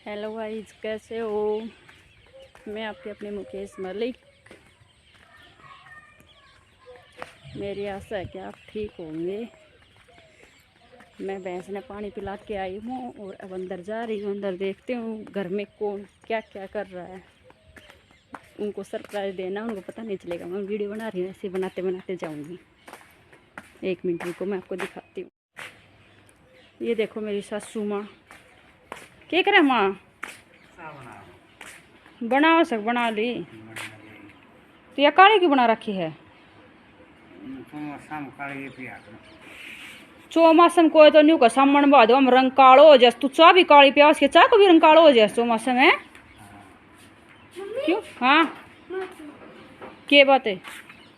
Hello guys, कैसे हो। मैं आपके अपने मुकेश मलिक। मेरी आशा है कि आप ठीक होंगे। मैं भैंस ने पानी पिला के आई हूँ और अब अंदर जा रही हूँ। अंदर देखते हूँ घर में कौन क्या क्या कर रहा है। उनको सरप्राइज़ देना, उनको पता नहीं चलेगा। मैं वीडियो बना रही हूँ, ऐसे बनाते बनाते जाऊँगी। 1 मिनट रुको, मैं आपको दिखाती हूँ। ये देखो मेरी सासू माँ क्या करे। माँ बनाओ सक बना ली तो यह काली की बना रखी है। चौमासम को तो न्यू का सामन बाद हम रंग कालो हो जस। तू चाह भी काली प्यास के चाह को भी रंग कालो हो जस चौमासम है। क्यों? हाँ के बात है।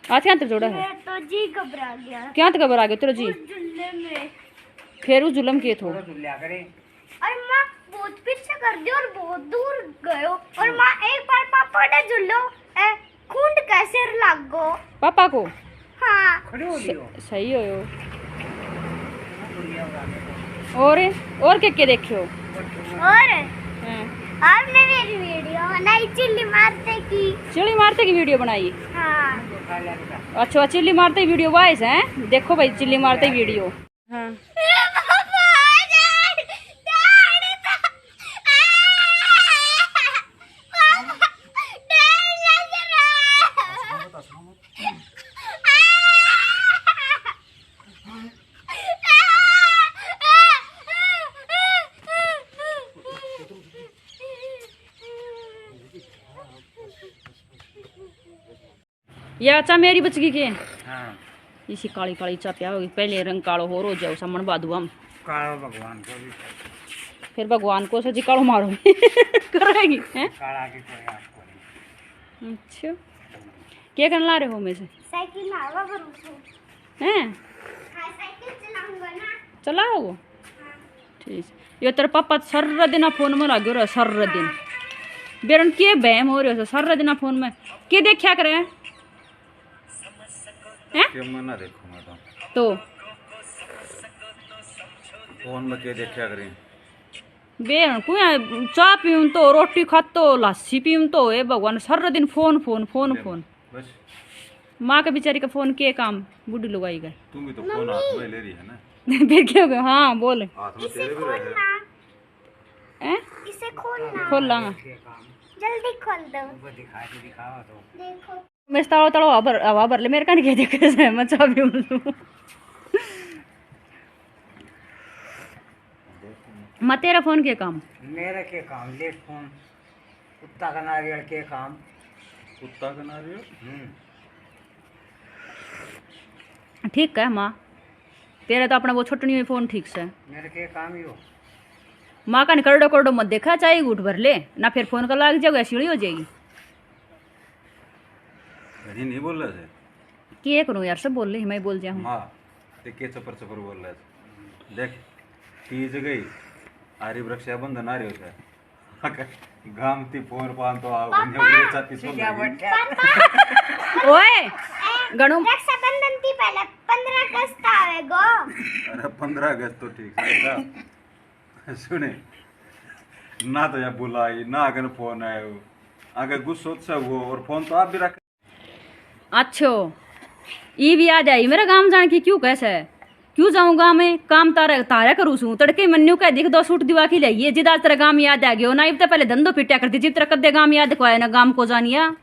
आते अंतर जोड़ा है तो जी घबरा गया। क्या तो घबरा गया तेरा जी। में फिर उस जुलम के थो और माँ बहुत पीछे कर दी और बहुत दूर गयो। और माँ एक बार पापा ने झुल्लो खूंट कैसे लग गो पापा को। हाँ सही हो। और क्या देखियो। और आपने मेरी वीडियो बनाई चिल्ली मारते की वीडियो बनाई। हाँ अच्छा, चिल्ली मारते की वीडियो वाइस है। देखो भाई चिल्ली मारते की वीडियो। हाँ ये अच्छा मेरी बचगी के। हाँ। इसी काली काली चाप्या होगी। पहले रंग कालो हो जाओ समन बादू हम कालो भगवान को भी फिर भगवान को सजी कालो मारो करेगी हैं। काला की कोई आपको नहीं। अच्छा क्या करने ला रहे हो में से साइकिल लावा भरोसा हैं। हाँ साइकिल चलाऊंगा ना। चलाओ ठीक। ये तेरे पापा सर्र दिन फोन में लगे रहो। सर्र दिन बेरन के बहम हो रहे हो। सर्र दिन फोन में के देखा करे हैं। ना देखूंगा तो फोन में क्या देखा करें। बेरन कोई चाह पीऊँ तो रोटी खातो लस्सी पीऊँ तो ये भगवान सर्र दिन फोन फोन फोन फोन। बस माँ के बेचारी का फोन के काम बुढ़ी लुगाई गए। तुम भी तो फोन हाथ में ले रही है ना। फिर क्या हो गया। हाँ बोल हाथ में तेरे भी रहे हैं। इसे खोलना। खोल लांगा जल्दी खोल दो। दिखावा तो देखो मैं तालो तालो हवा भर ले मेरे का नहीं कह देखे से मैं चाह भी मैं तेरा फोन के काम। मेरे के काम ले फोन कुत्ता का नारियल के काम। कुत्ता का नारियल ठीक है माँ। तेरे तो अपना वो छोटनी हुई फोन ठीक से। मेरे के काम ही हो। माँ का करडो करडो मत देखा चाहिए उठ भर ले ना फिर फोन का लाग जाओगे सीढ़ी हो जाएगी। नहीं बोल रहे थे क्या करूँ यार सब बोल रही मैं बोल जाऊँ। माँ ते के चपर चपर बोल रहे थे। देख तीज गई आरी वृक्ष बंधन आ रही होता है घामती फोन पान तो आओ ओए गणू रक्षाबंधन थी पहले 15 अगस्त आवेगो। अरे 15 अगस्त तो ठीक है। सुने ना तो यहाँ बुलाई ना अगर फोन आयो अगर गुस्सा उत्सव हो और फोन तो आप भी रख। अच्छो ये भी याद आई मेरा गांव जाने की। क्यों कैसे क्यों जाऊँ गाँव में काम तारा तारा करूँ सू तड़के मन्यू कह दिख 2 सूट दिवा की लाइए जिदा तेरा गाँव याद आ गया ना। इब तो पहले धंधो पिटिया करती जिब तेरा कदे गाँव याद को आया ना गाँव को जानिया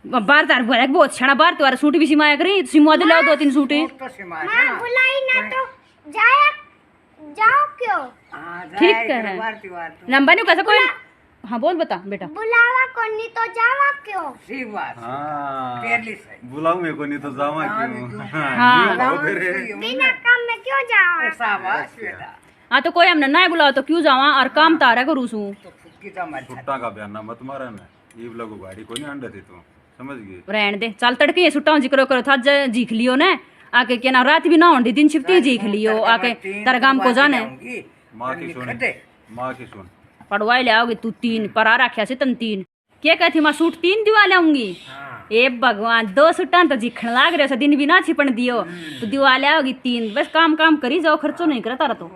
बार तार बोला बहुत छड़ा बार तुम्हारा सूट भी सिमाया करी सिमवा दे लो 2-3 सूट। मां बुलाई ना तो जाया जाओ क्यों। ठीक है नंबर नहीं कैसे कोई। हाँ बोल बता बेटा। बुलावा कोनी तो जावा क्यों। सही बात। हाँ बुलाऊं मैं को नहीं तो जावा क्यों। हाँ बिना काम में क्यों जाओ। हाँ तो कोई हमने ना बुलाओ तो क्यों जावा और काम तारा करूँ सू। छुट्टा का बयान मत मारा ना ये लगो गाड़ी को नहीं अंडा थी तू समझ गई। रहने दे चल तड़के ये सुट्टा जिक्र करो था जीख लियो ने आके क्या ना रात भी ना होंगी दिन छिपती जीख लियो आके तारा गाँव को जाने। माँ की सुन पढ़वाई ले आओगी तू 3 पर आ रखा से तन 3 क्या कहती माँ सूट 3 दिवा लाऊंगी। ए भगवान 2 सूटा तो जीखने लाग रहे हो दिन भी ना छिपन दियो तो दिवा ले आओगी 3 बस काम काम करी जाओ खर्चो नहीं करे तारा तो।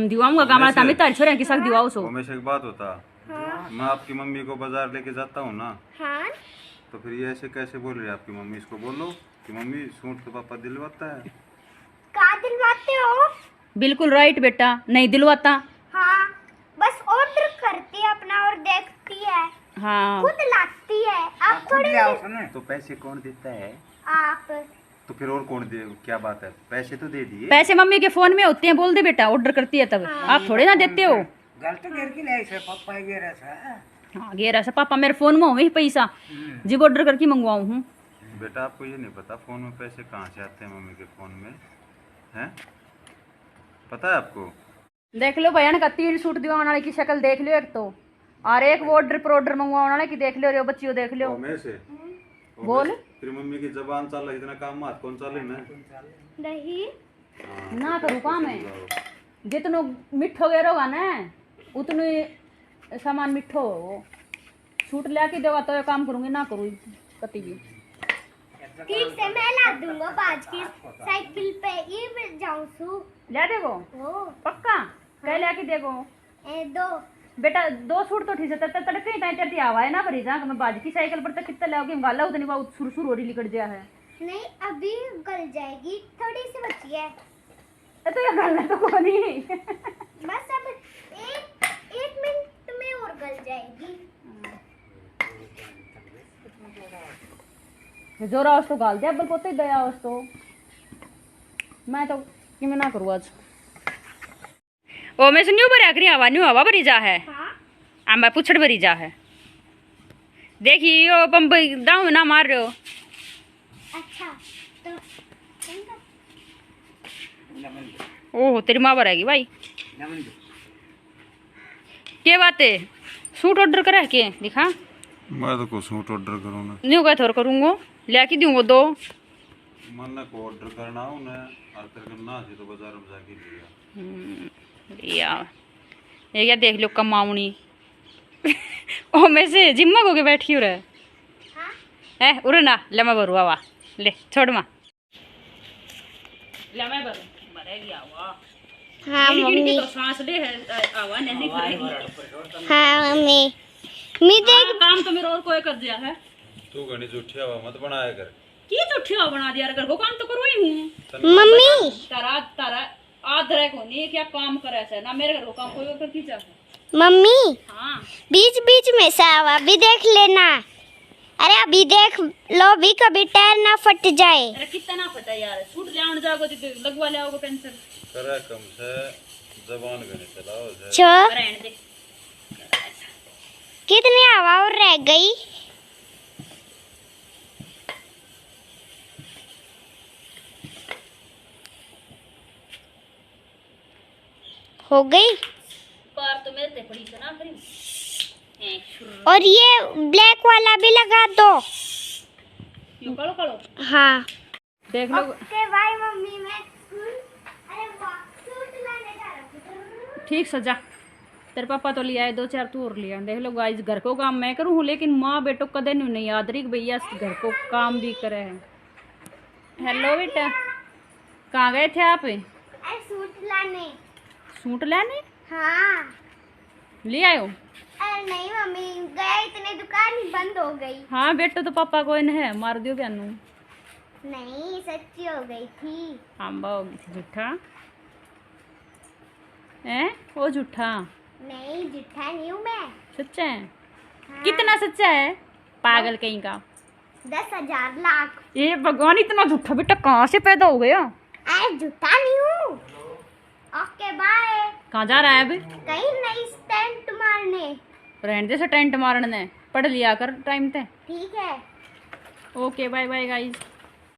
दिवाऊंगा गामा तामी तार छोरे की सक दिवाओ सो। वो में से एक बात होता, मैं आपकी मम्मी को बाजार लेके जाता हूँ ना, हाँ तो फिर ये ऐसे कैसे बोल रही है आपकी मम्मी? इसको बोलो कि मम्मी सूट तो पापा दिलवाता है। का दिलवाते हो? बिल्कुल राइट बेटा, नहीं दिलवाता। हाँ बस ऑर्डर करती है अपना और देखती है, हाँ खुद लाती है। आप थोड़ी तो पैसे कौन देता है? आप तो फिर और कौन दे? क्या बात है, पैसे तो दे दिए। पैसे मम्मी के फोन में होते हैं, बोल दे बेटा ऑर्डर करती है तब। आप थोड़े ना देते हो। हाँ गेरा से पापा मेरे फोन में हो पैसा जब ऑर्डर करके मंगवाऊ हूँ। बेटा आपको ये नहीं पता फोन में पैसे कहाँ से आते हैं मम्मी के फोन में, हैं? पता है आपको? देख लो भैया का 3 सूट दिवाने वाले की शक्ल देख लो एक तो, और एक वो ऑर्डर पर ऑर्डर मंगवाने वाले की देख लो, रे बच्चियों देख लो। में से बोल तेरी मम्मी की जबान चल इतना काम हाथ कौन चाले ना? नहीं ना करूँ काम है, जितनो मिठो गेरो होगा ना उतने सामान मिठो हो। सूट लेके देगा तो ये काम करूंगी, ना करूँ कति भी। ठीक से मैं ला दूंगा बाज की साइकिल पे ये मिल जाऊं सू ले देगो ओ पक्का? कह लेके देगो ए दो बेटा 2 सूट तो ठीक है, तड़के ही तेरी आवा है ना भरी जा मैं बाज की साइकिल पर तक कितना लाओगे गाला उतनी बहुत सुरसुर हो रही लिकट जा है। नहीं अभी गल जाएगी, थोड़ी सी बची है। तो ये गलना तो को नहीं बस अब एक मिनट में और गल जाएगी। जोरा उस तो गाल दिया बल पोते गया उस तो मैं तो कि मैं ना करूँ आज। ओ मैं सुनियो भरी आखरी हवा न्यू हवा भरी जा है। हाँ आंबा पुछड़ भरी जा है। देखी ओ पंप दाऊ ना मार रहे हो। अच्छा तो ओह तेरी माँ भरेगी भाई। क्या बात है, सूट ऑर्डर करा है के दिखा? मैं तो को सूट ऑर्डर करूँ ना, न्यू का थोड़ा करूँगो लेके दूंगो 2 मन को ऑर्डर करना हो ना और तेरे को ना तो बाजार में जाके लिया। यार ये क्या देख लो कमाऊनी ओ मैं से जिम्मा को के बैठी हो रहे हाँ है उरे ना ले मैं भरू आवा ले छोड़ माँ ले मैं भरू भरेगी आवा। हाँ मम्मी तो सांस ले है आवा नहीं करेगी। हाँ मम्मी मैं देख काम तो मेरा और कोई कर दिया है। तू घनी झूठी हवा मत बनाया कर। की झूठी हवा बना दिया कर, वो काम तो करो ही हूँ। मम्मी तारा तारा आधरे को नहीं क्या काम करे से ना मेरे घर को काम कोई और कर खींचा। मम्मी हाँ बीच बीच में सावा अभी देख लेना। अरे अभी देख लो भी कभी टायर ना फट जाए। अरे कितना ना पता यार, सूट ले आने जाओगे तो लगवा ले आओगे पेंसिल करे कम से जबान घनी चलाओ जे। चो रहने दे। कितनी हवा और रह गई? हो गई। कार तो मेरे ते पड़ी से ना करी। और ये ब्लैक वाला भी लगा दो। क्यों करो करो हाँ देख लो। ओके बाय मम्मी मैं अरे वाह सूट लाने जा रहा हूँ। ठीक सजा तेरे पापा तो ले आए 2-4 तू और लिया। देख लो गाइस घर को काम मैं करूँ लेकिन माँ बेटो कदे नहीं याद रही भैया घर को काम भी करे हैं। हेलो बेटा कहाँ गए थे आप? अरे सूट लाने। सूट लेने हाँ ले आयो? अरे नहीं मम्मी गया इतने दुकान ही बंद हो गई। हाँ बेटो तो पापा को इन है मार दियो बयानू। नहीं सच्ची हो गई थी। आंबा हो गई थी झूठा है वो झूठा। नहीं झूठा नहीं हूँ मैं। सच्चा है? हाँ। कितना सच्चा है पागल कहीं का? 10,000 लाख। ये भगवान इतना झूठा बेटा कहाँ से पैदा हो गया? अरे झूठा नहीं हूँ। Okay bye. कहाँ जा रहा है अभी? कहीं नहीं स्टैंड मारने। रहने दे से टेंट मारने पढ़ लिया कर टाइम पे। ठीक है ओके बाय बाय गाइस।